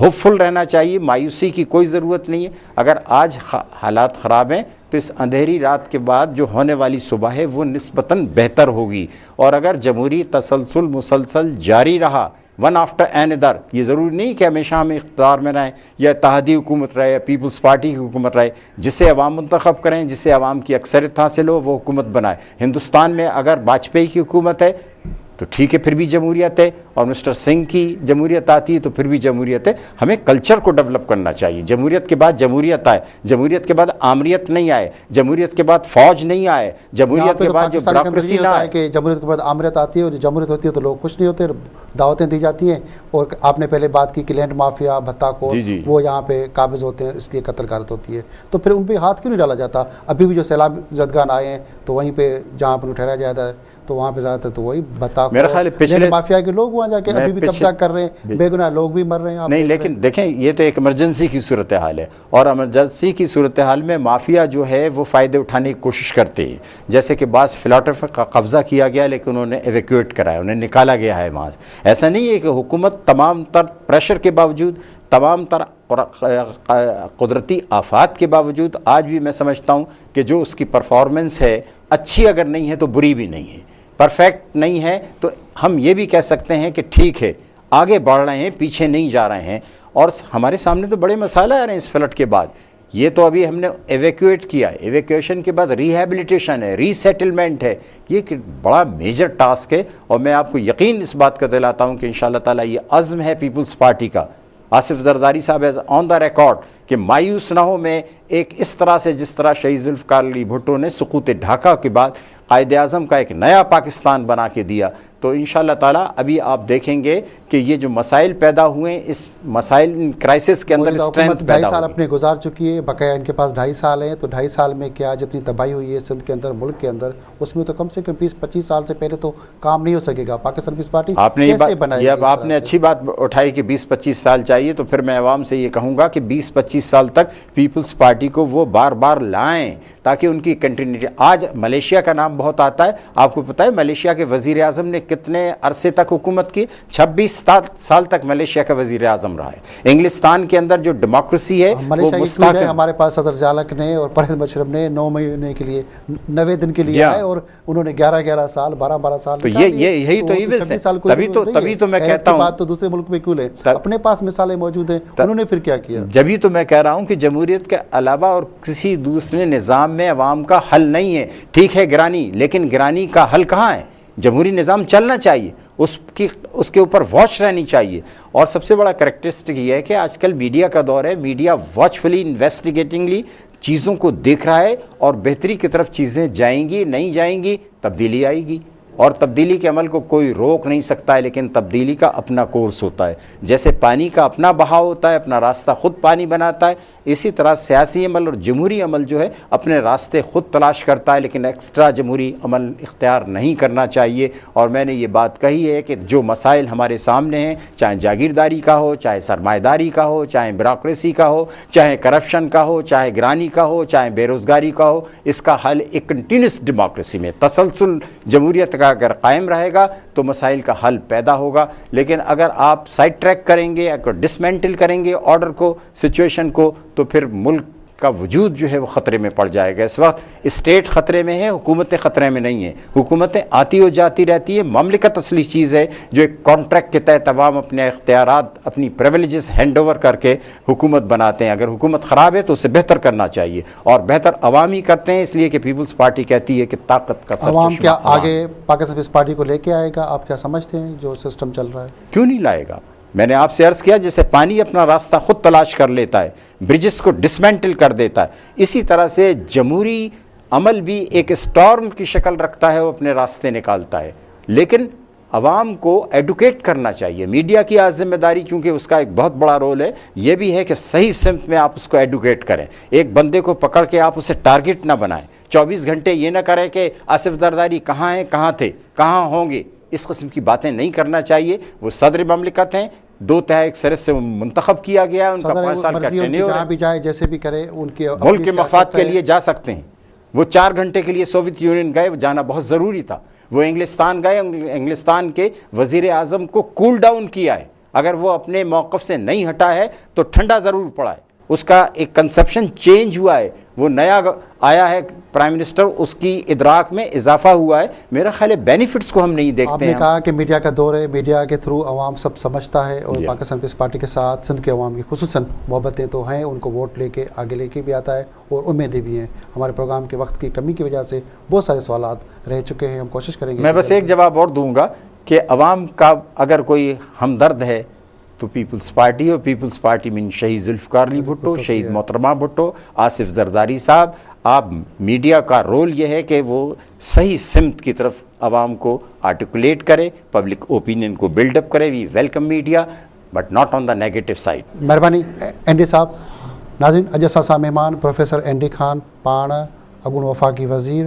Hope فل رہنا چاہیے, مایوسی کی کوئی ضرورت نہیں ہے. اگر آج حالات خراب ہیں تو اس اندھیری رات کے بعد جو ہونے والی صبح ہے وہ نسبتاً بہتر ہوگی. اور اگر جمہوری تسلسل مسلسل جاری رہا ون آفٹر این ادر, یہ ضروری نہیں کہ ہمیشہ ہم اقتدار میں رہیں یا اتحادی حکومت رہے یا پیپلز پارٹی کی حکومت رہے, جسے عوام منتخب کریں, جسے عوام کی اکثریت حاصل ہو, وہ حکومت بنائے. ہندوستان میں اگر واجپئی کی حکومت ہے تو ٹھیک ہے, پھر بھی جمہوریت ہے, اور مسٹر سنگھ کی جمہوریت آتی ہے تو پھر بھی جمہوریت ہے. ہمیں کلچر کو ڈیولپ کرنا چاہیے. جمہوریت کے بعد جمہوریت آئے, جمہوریت کے بعد آمریت نہیں آئے, جمہوریت کے بعد فوج نہیں آئے, جمہوریت کے بعد جو بیوروکریسی نہ آئے. کہ جمہوریت کے بعد آمریت آتی ہے, اور جمہوریت ہوتی ہے تو لوگ خوش نہیں ہوتے, دعوتیں دی جاتی ہیں. اور آپ نے پہلے بات کی کہ لینڈ مافیا, بھتہ کو وہ یہاں پہ قابض ہوتے ہیں, اس لیے قتل غارت ہوتی ہے. تو پھر ان پہ ہاتھ کیوں نہیں ڈالا جاتا؟ ابھی بھی جو سیلاب زدگان آئے ہیں تو وہیں پہ جہاں پر ٹھہرایا جاتا ہے تو وہاں پہ زیادہ تر تو وہی بھتہ کو مافیا کے لوگ وہاں جا کے ابھی بھی قبضہ کر رہے ہیں, بے گناہ لوگ بھی مر رہے ہیں. نہیں, لیکن دیکھیں یہ تو ایک ایمرجنسی کی صورتحال ہے, اور ایمرجنسی کی صورتحال میں مافیا جو ہے وہ فائدے اٹھانے کی کوشش کرتے ہیں. جیسے کہ بعض فلاٹر کا قبضہ کیا گیا لیکن انہوں نے ایویکویٹ کرایا, انہیں نکالا گیا ہے وہاں سے. ایسا نہیں ہے کہ حکومت تمام تر پریشر کے باوجود, تمام تر قدرتی آفات کے باوجود, آج بھی میں سمجھتا ہوں کہ جو اس کی پرفارمنس ہے اچھی اگر نہیں ہے تو بری بھی نہیں ہے, پرفیکٹ نہیں ہے تو ہم یہ بھی کہہ سکتے ہیں کہ ٹھیک ہے, آگے بڑھ رہے ہیں, پیچھے نہیں جا رہے ہیں. اور ہمارے سامنے تو بڑے مسائل آ رہے ہیں اس فلڈ کے بعد. یہ تو ابھی ہم نے ایویکویٹ کیا ہے, ایویکویشن کے بعد ریہیبلیٹیشن ہے, ری سیٹلمنٹ ہے. یہ ایک بڑا میجر ٹاسک ہے, اور میں آپ کو یقین اس بات کا دلاتا ہوں کہ انشاءاللہ تعالی یہ عزم ہے پیپلز پارٹی کا. آصف زرداری صاحب ایز آن دا ریکارڈ کہ مایوس نہ ہو میں ایک اس طرح سے جس طرح شہید ذوالفقار علی بھٹو نے سقوط ڈھاکہ کے بعد قائد اعظم کا ایک نیا پاکستان بنا کے دیا, تو انشاءاللہ تعالیٰ ابھی آپ دیکھیں گے کہ یہ جو مسائل پیدا ہوئے ہیں, اس مسائل کرائسس کے اندر اسٹرینتھ پیدا ہوئی. 2.5 سال اپنے گزار چکی ہے, بقایا ان کے پاس 2.5 سال ہیں, تو 2.5 سال میں کیا جتنی تباہی ہوئی ہے سندھ کے اندر, ملک کے اندر, اس میں تو کم سے کم 20-25 سال سے پہلے تو کام نہیں ہو سکے گا. پاکستان پیپلز پارٹی کیسے بنائے گی؟ آپ نے اچھی بات اٹھائی کہ 20-25 سال چاہیے, تو پھر میں عوام سے یہ کہوں گا کہ 20-25 سال تک پیپلز پارٹی کو وہ بار بار لائیں تاکہ ان کی کنٹینیوٹی. آج ملیشیا کا نام بہت آتا ہے, آپ کو پتہ ہے ملیشیا کے وزیر اعظم نے کتنے عرصے تک حکومت کی؟ 26 سال تک ملیشیا کا وزیر اعظم رہا ہے. انگلستان کے اندر جو ڈیموکریسی ہے ملیشیا کی ہے, ہمارے پاس صدر ضیالق نے اور پرویز مشرف نے 9 مہینے کے لیے 90 دن کے لیے آئے, اور انہوں نے 11 سال 12 سال. تو یہی تو ایونٹس ہیں. تبھی تو میں کہتا ہوں بات تو دوسرے ملک میں کیوں لیں, اپنے پاس مثالیں موجود ہیں, انہوں نے پھر کیا کیا؟ جبھی تو میں کہہ رہا ہوں کہ جمہوریت کے علاوہ اور کسی دوسرے نظام میں عوام کا حل نہیں ہے. ٹھیک ہے گرانی, لیکن گرانی کا حل کہاں ہے؟ جمہوری نظام چلنا چاہیے, اس کے اوپر واچ رہنی چاہیے. اور سب سے بڑا کریکٹرسٹک یہ ہے کہ آج کل میڈیا کا دور ہے, میڈیا واچفلی انویسٹیگیٹنگلی چیزوں کو دیکھ رہا ہے, اور بہتری کی طرف چیزیں جائیں گی, نہیں جائیں گی, تبدیلی آئے گی. اور تبدیلی کے عمل کو کوئی روک نہیں سکتا ہے, لیکن تبدیلی کا اپنا کورس ہوتا ہے. جیسے پانی کا اپنا بہاؤ ہوتا ہے, اپنا راستہ خود پانی بناتا ہے, اسی طرح سیاسی عمل اور جمہوری عمل جو ہے اپنے راستے خود تلاش کرتا ہے, لیکن ایکسٹرا جمہوری عمل اختیار نہیں کرنا چاہیے. اور میں نے یہ بات کہی ہے کہ جو مسائل ہمارے سامنے ہیں, چاہے جاگیرداری کا ہو, چاہے سرمایہ داری کا ہو, چاہے بیوروکریسی کا ہو, چاہے کرپشن کا ہو, چاہے گرانی کا ہو, چاہے بے روزگاری کا ہو, اس کا حل ایک کنٹینیوس ڈیموکریسی میں تسلسل جمہوریت کا اگر قائم رہے گا تو مسائل کا حل پیدا ہوگا. لیکن اگر آپ سائڈ ٹریک کریں گے, اگر ڈسمینٹل کریں گے آرڈر کو, سچویشن کو, تو پھر ملک کا وجود جو ہے وہ خطرے میں پڑ جائے گا. اس وقت اسٹیٹ خطرے میں ہے, حکومتیں خطرے میں نہیں ہیں. حکومتیں آتی و جاتی رہتی ہے, مملکت اصلی چیز ہے جو ایک کانٹریکٹ کے تحت تمام اپنے اختیارات, اپنی پریویلیجز ہینڈ اوور کر کے حکومت بناتے ہیں. اگر حکومت خراب ہے تو اسے بہتر کرنا چاہیے, اور بہتر عوامی کرتے ہیں, اس لیے کہ پیپلز پارٹی کہتی ہے کہ طاقت کا عوام کیا آگے پاکستان پیپلز پارٹی کو لے کے آئے گا؟ آپ کیا سمجھتے ہیں جو سسٹم چل رہا ہے؟ کیوں نہیں لائے گا؟ میں نے آپ سے عرض کیا جیسے پانی اپنا راستہ خود تلاش کر لیتا ہے, برجز کو ڈسمینٹل کر دیتا ہے, اسی طرح سے جمہوری عمل بھی ایک اسٹارم کی شکل رکھتا ہے, وہ اپنے راستے نکالتا ہے. لیکن عوام کو ایڈوکیٹ کرنا چاہیے. میڈیا کی آج ذمہ داری, چونکہ اس کا ایک بہت بڑا رول ہے, یہ بھی ہے کہ صحیح سمت میں آپ اس کو ایڈوکیٹ کریں. ایک بندے کو پکڑ کے آپ اسے ٹارگٹ نہ بنائیں. 24 گھنٹے یہ نہ کریں کہ آصف زرداری کہاں ہیں, کہاں تھے, کہاں ہوں گے. اس قسم کی باتیں نہیں کرنا چاہیے. وہ صدر مملکت ہیں, 2 تہائی اکثریت سے منتخب کیا گیا ہے, ان کا 5 سال کا ٹینیور ہے, جہاں بھی جائے جیسے بھی کرے, ان کے ملک کے مفاد کے لیے جا سکتے ہیں. وہ 4 گھنٹے کے لیے سوویت یونین گئے, وہ جانا بہت ضروری تھا. وہ انگلستان گئے, انگلستان کے وزیر اعظم کو کول ڈاؤن کیا ہے, اگر وہ اپنے موقف سے نہیں ہٹا ہے تو ٹھنڈا ضرور پڑا ہے، اس کا ایک کنسپشن چینج ہوا ہے، وہ نیا آیا ہے پرائم منسٹر، اس کی ادراک میں اضافہ ہوا ہے. میرا خیال ہے بینیفٹس کو ہم نہیں دیکھتے آپ نے کہا کہ میڈیا کا دور ہے، میڈیا کے تھرو عوام سب سمجھتا ہے، اور پاکستان پیپلز پارٹی کے ساتھ سندھ کے عوام کی خصوصاً محبتیں تو ہیں، ان کو ووٹ لے کے آگے لے کے بھی آتا ہے اور امیدیں بھی ہیں. ہمارے پروگرام کے وقت کی کمی کی وجہ سے بہت سارے سوالات رہ چکے ہیں، ہم کوشش کریں گے. میں بس ایک جواب اور دوں گا کہ عوام کا اگر کوئی ہمدرد ہے تو پیپلز پارٹی، اور پیپلز پارٹی میں شہید ذوالفقار علی بھٹو، شہید محترمہ بھٹو، آصف زرداری صاحب. آپ میڈیا کا رول یہ ہے کہ وہ صحیح سمت کی طرف عوام کو آرٹیکولیٹ کرے، پبلک اوپینین کو بلڈ اپ کرے. We welcome media but not on the negative side. مہربانی این ڈی صاحب. ناظرین، اج اساں مہمان پروفیسر این ڈی خان پان اڳوڻو وفاقی وزیر